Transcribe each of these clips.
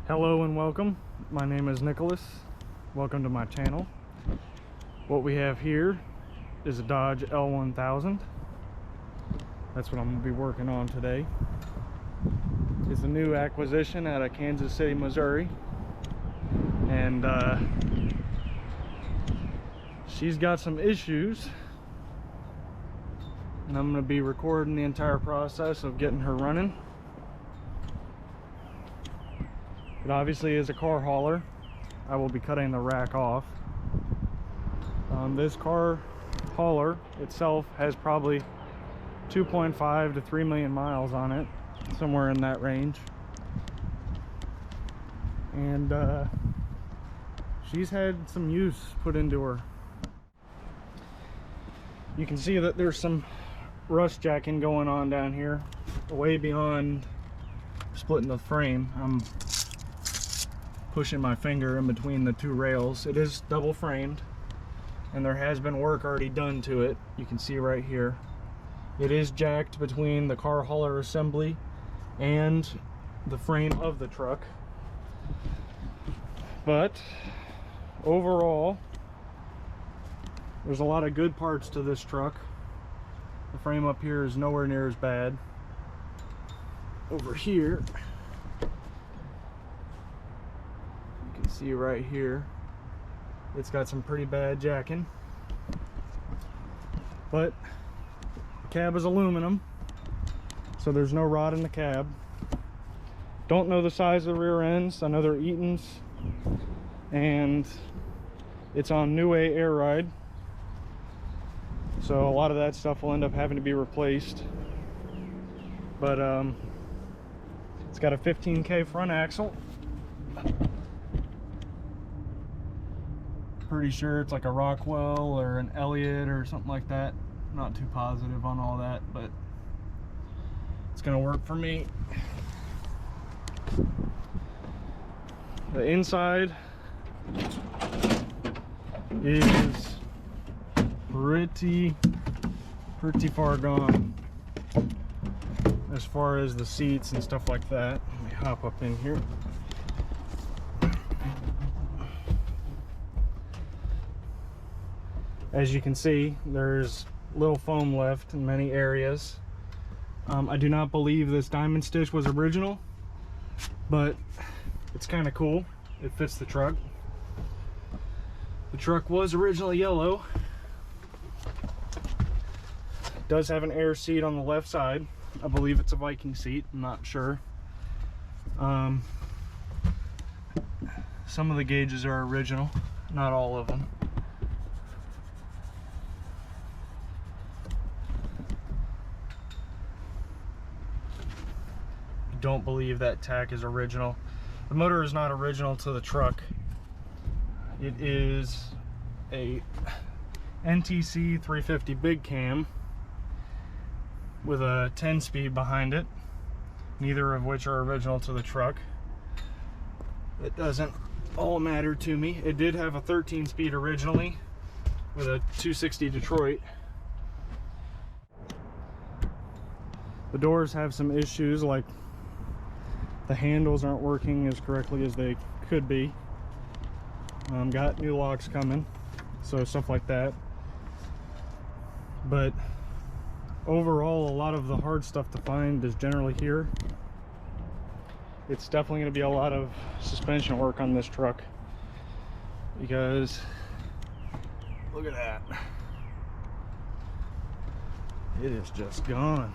Hello and welcome. My name is Nicholas. Welcome to my channel. What we have here is a Dodge L1000. That's what I'm going to be working on today. It's a new acquisition out of Kansas City, Missouri. And she's got some issues. And I'm going to be recording the entire process of getting her running. It obviously is a car hauler. I will be cutting the rack off. This car hauler itself has probably 2.5 to 3 million miles on it, somewhere in that range. And she's had some use put into her. You can see that there's some rust jacking going on down here, way beyond splitting the frame. I'm pushing my finger in between the two rails. It is double framed, and there has been work already done to it. You can see right here. It is jacked between the car hauler assembly and the frame of the truck. But overall, there's a lot of good parts to this truck. The frame up here is nowhere near as bad. Over here, see right here, it's got some pretty bad jacking, but the cab is aluminum, so there's no rot in the cab. Don't know the size of the rear ends. I know they're Eaton's, and it's on New A air ride, so a lot of that stuff will end up having to be replaced. But it's got a 15K front axle. Pretty sure it's like a Rockwell or an Elliott or something like that. Not too positive on all that, but it's gonna work for me. The inside is pretty far gone as far as the seats and stuff like that. Let me hop up in here. As you can see, there's little foam left in many areas. I do not believe this diamond stitch was original, but it's kind of cool. It fits the truck. The truck was originally yellow. It does have an air seat on the left side. I believe it's a Viking seat, I'm not sure. Some of the gauges are original, not all of them. Don't believe that tack is original. The motor is not original to the truck. It is a NTC 350 big cam with a 10-speed behind it, neither of which are original to the truck. It doesn't all matter to me. It did have a 13-speed originally with a 260 Detroit. The doors have some issues, like the handles aren't working as correctly as they could be. Got new locks coming, so stuff like that. But overall, a lot of the hard stuff to find is generally here. It's definitely going to be a lot of suspension work on this truck, because look at that. It is just gone.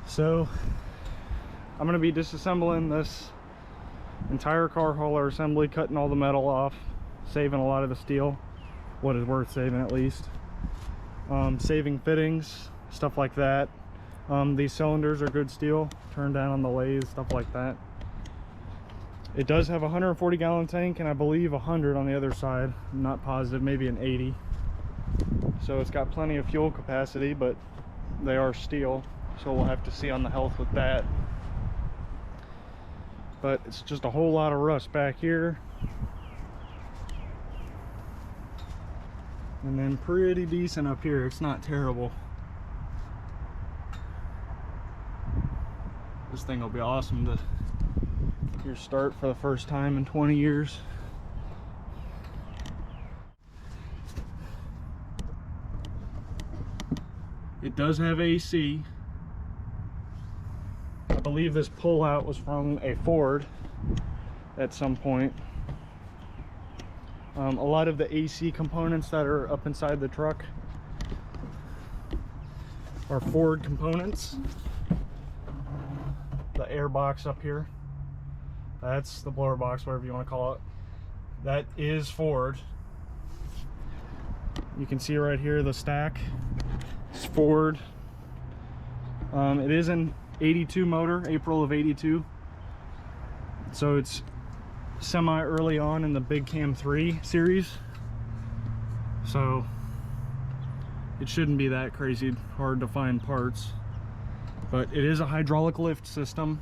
So I'm going to be disassembling this entire car hauler assembly, cutting all the metal off, saving a lot of the steel, what is worth saving at least, saving fittings, stuff like that. These cylinders are good steel, turn down on the lathe, stuff like that. It does have a 140-gallon tank, and I believe 100 on the other side. I'm not positive, maybe an 80. So it's got plenty of fuel capacity, but they are steel, so we'll have to see on the health with that. But it's just a whole lot of rust back here, and then pretty decent up here. It's not terrible. This thing will be awesome to hear start for the first time in 20 years. It does have AC. I believe this pullout was from a Ford at some point. A lot of the AC components that are up inside the truck are Ford components. The air box up here, that's the blower box, whatever you want to call it, that is Ford. You can see right here the stack. It's Ford. It is an 82 motor, April of 82. So it's semi early on in the Big Cam 3 series. So it shouldn't be that crazy hard to find parts. But it is a hydraulic lift system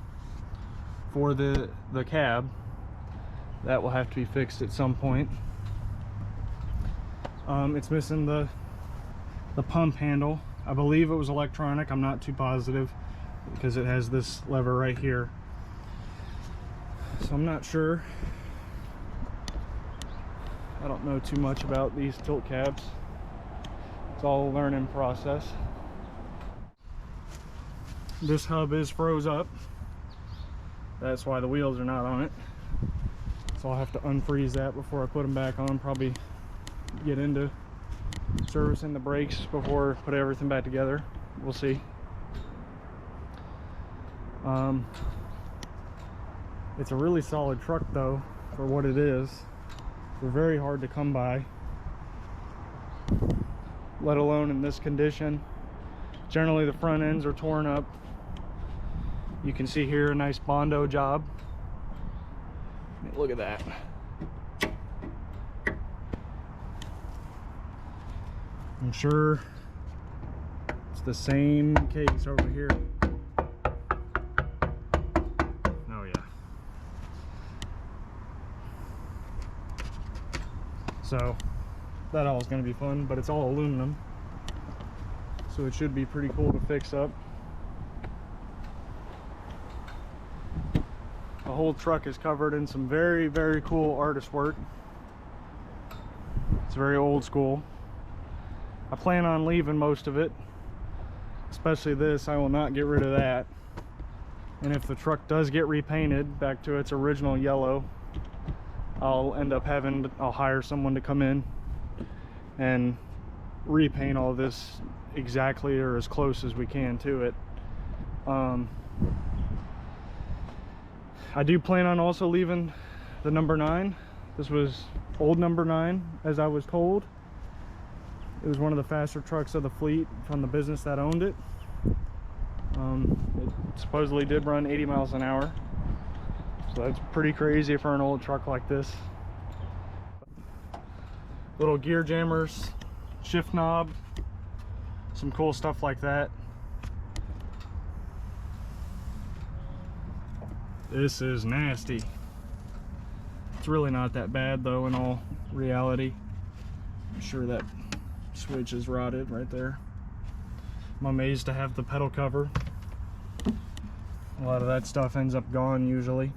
for the cab. That will have to be fixed at some point. It's missing the pump handle. I believe it was electronic. I'm not too positive because it has this lever right here. So I'm not sure. I don't know too much about these tilt cabs. It's all a learning process. This hub is froze up. That's why the wheels are not on it. So I'll have to unfreeze that before I put them back on. Probably get into servicing the brakes before I put everything back together. We'll see. It's a really solid truck though for what it is. They're very hard to come by, let alone in this condition. Generally the front ends are torn up. You can see here a nice Bondo job. Look at that. I'm sure it's the same case over here. Oh yeah. So that all is going to be fun, but it's all aluminum, so it should be pretty cool to fix up. The whole truck is covered in some very, very cool artist work. It's very old school. I plan on leaving most of it, especially this. I will not get rid of that. And if the truck does get repainted back to its original yellow, I'll hire someone to come in and repaint all this exactly or as close as we can to it. I do plan on also leaving the number 9. This was old number 9, as I was told. It was one of the faster trucks of the fleet from the business that owned it. It supposedly did run 80 miles an hour. So that's pretty crazy for an old truck like this. Little gear jammers, shift knob, some cool stuff like that. This is nasty. It's really not that bad though in all reality. I'm sure that switch is rotted right there. I'm amazed to have the pedal cover. A lot of that stuff ends up gone usually.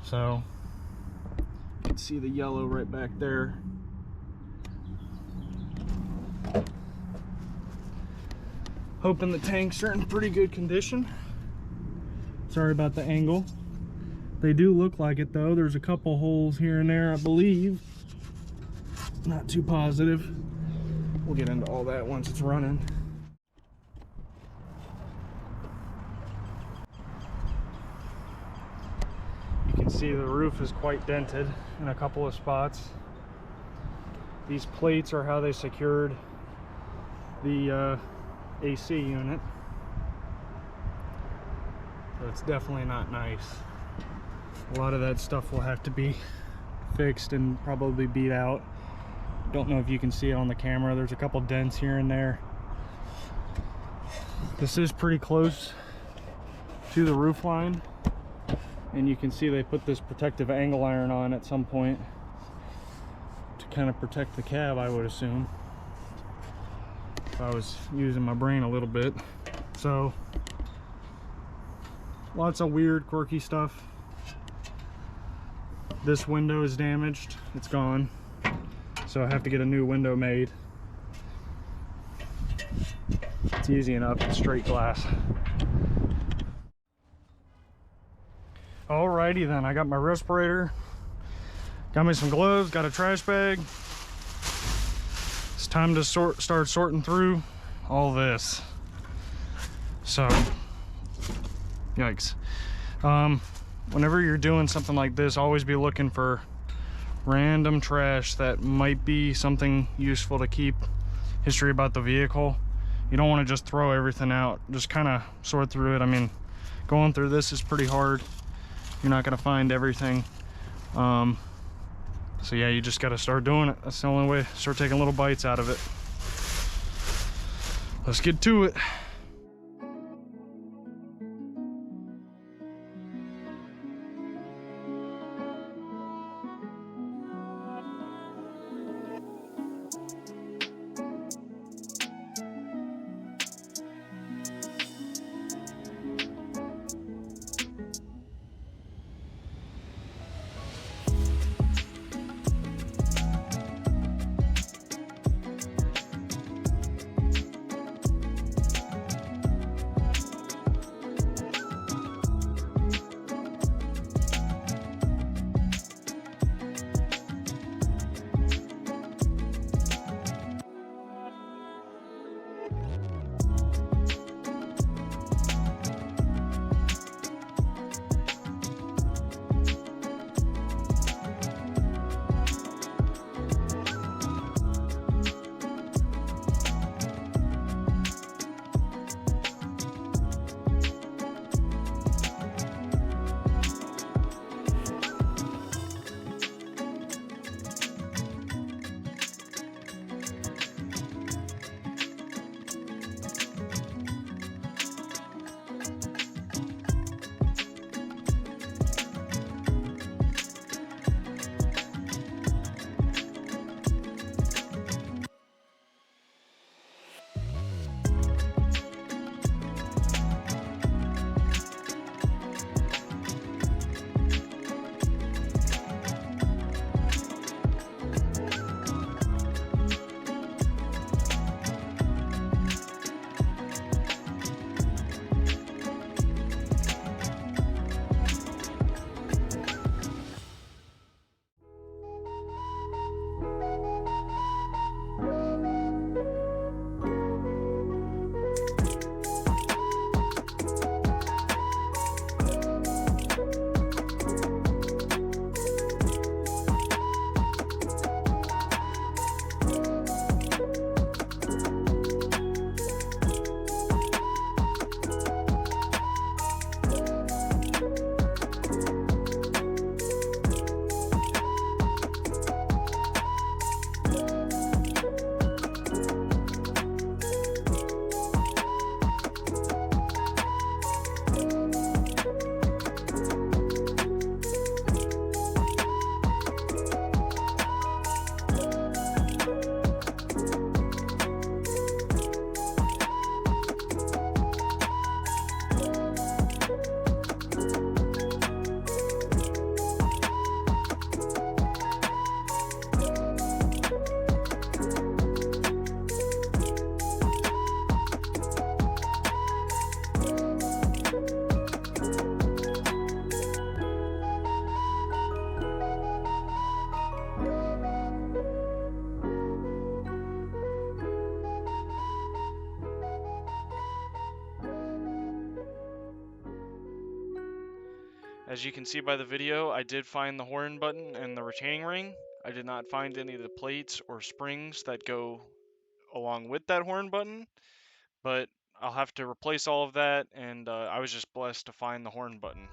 So you can see the yellow right back there. Hoping the tanks are in pretty good condition. Sorry about the angle. They do look like it though. There's a couple holes here and there, I believe. Not too positive. We'll get into all that once it's running. You can see the roof is quite dented in a couple of spots. These plates are how they secured the AC unit. So it's definitely not nice. A lot of that stuff will have to be fixed and probably beat out. Don't know if you can see it on the camera. There's a couple dents here and there. This is pretty close to the roof line, and you can see they put this protective angle iron on at some point to kind of protect the cab, I would assume, if I was using my brain a little bit. So lots of weird, quirky stuff. This window is damaged, it's gone, so I have to get a new window made. It's easy enough, it's straight glass. Alrighty then, I got my respirator, got me some gloves, got a trash bag. It's time to start sorting through all this. So, yikes. Whenever you're doing something like this, always be looking for random trash that might be something useful to keep history about the vehicle. You don't want to just throw everything out. Just kind of sort through it. I mean, going through this is pretty hard. You're not going to find everything. So yeah, you just got to start doing it. That's the only way. Start taking little bites out of it. Let's get to it. As you can see by the video, I did find the horn button and the retaining ring. I did not find any of the plates or springs that go along with that horn button, but I'll have to replace all of that, and I was just blessed to find the horn button.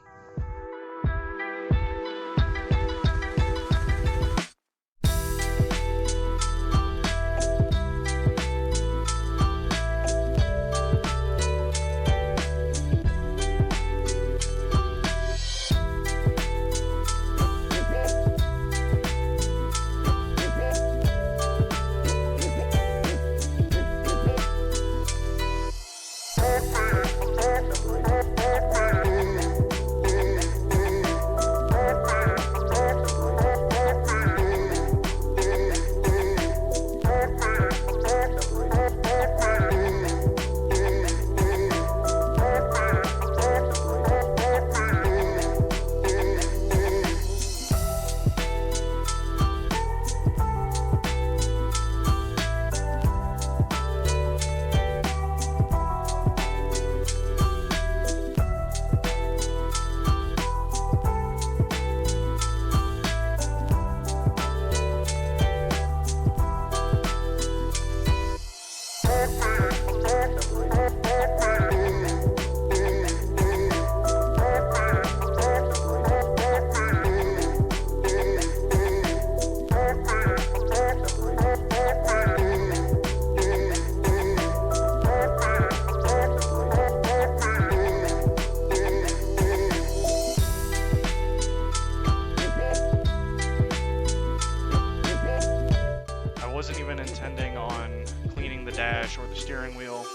the steering wheel.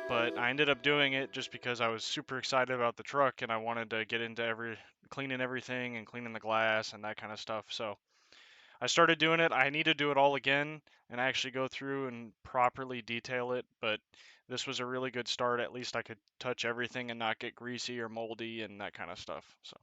But I ended up doing it just because I was super excited about the truck and I wanted to get into cleaning everything and cleaning the glass and that kind of stuff. So I started doing it. I need to do it all again and actually go through and properly detail it, but this was a really good start. At least I could touch everything and not get greasy or moldy and that kind of stuff. So.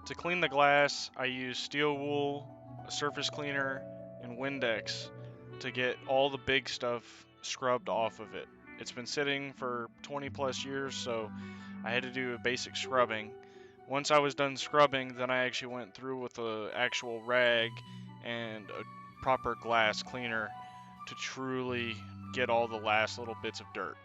To clean the glass, I use steel wool, a surface cleaner, and Windex to get all the big stuff scrubbed off of it. It's been sitting for 20 plus years, so I had to do a basic scrubbing. Once I was done scrubbing, then I actually went through with an actual rag and a proper glass cleaner to truly get all the last little bits of dirt.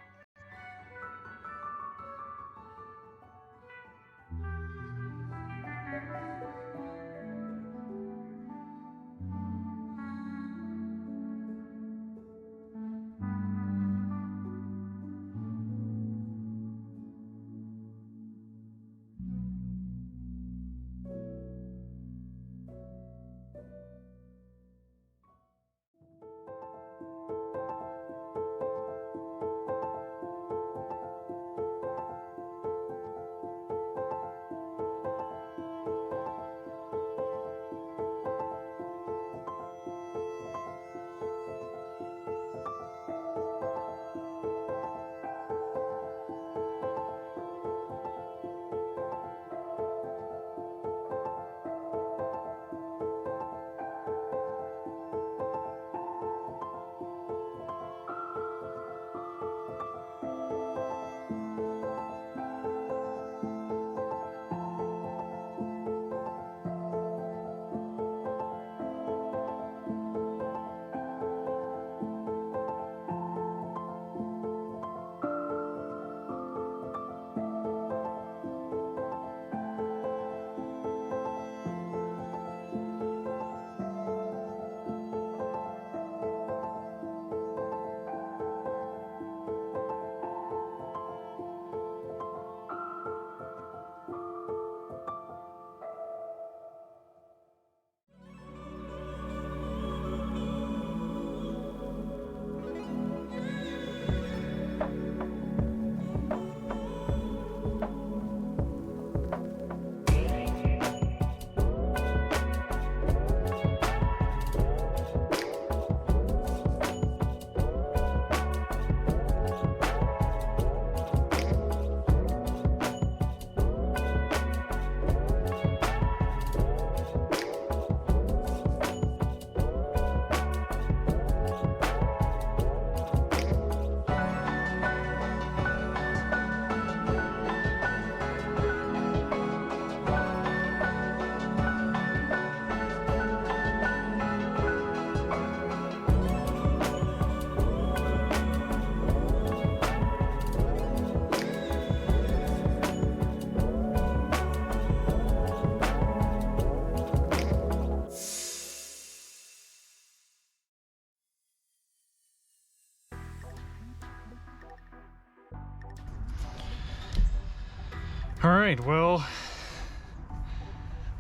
All right, well,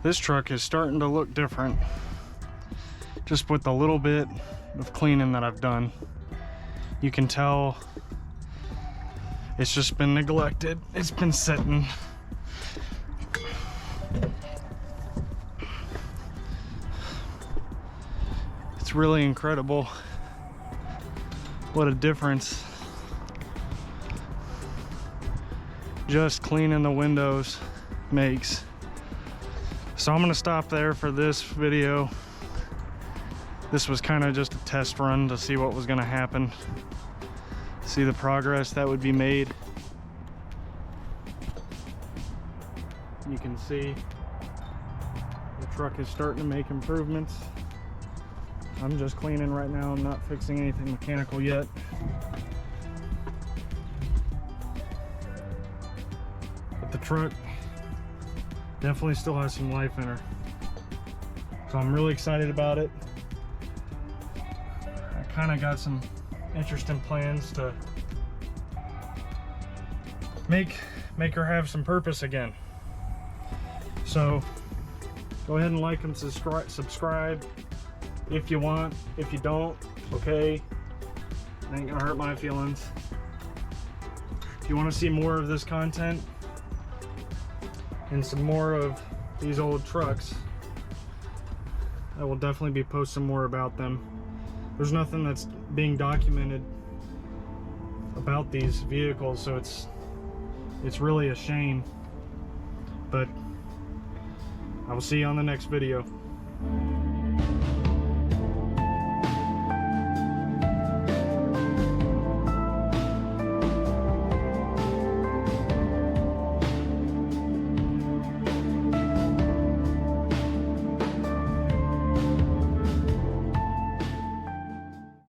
this truck is starting to look different just with the little bit of cleaning that I've done. You can tell it's just been neglected. It's been sitting. It's really incredible what a difference just cleaning the windows makes. So I'm gonna stop there for this video. This was kind of just a test run to see what was gonna happen, see the progress that would be made. You can see the truck is starting to make improvements. I'm just cleaning right now. I'm not fixing anything mechanical yet. But the truck definitely still has some life in her. So I'm really excited about it. I kind of got some interesting plans to make her have some purpose again. So go ahead and like and subscribe if you want. If you don't, okay, it ain't gonna hurt my feelings. If you want to see more of this content and some more of these old trucks, I will definitely be posting more about them. There's nothing that's being documented about these vehicles, so it's really a shame. But I will see you on the next video.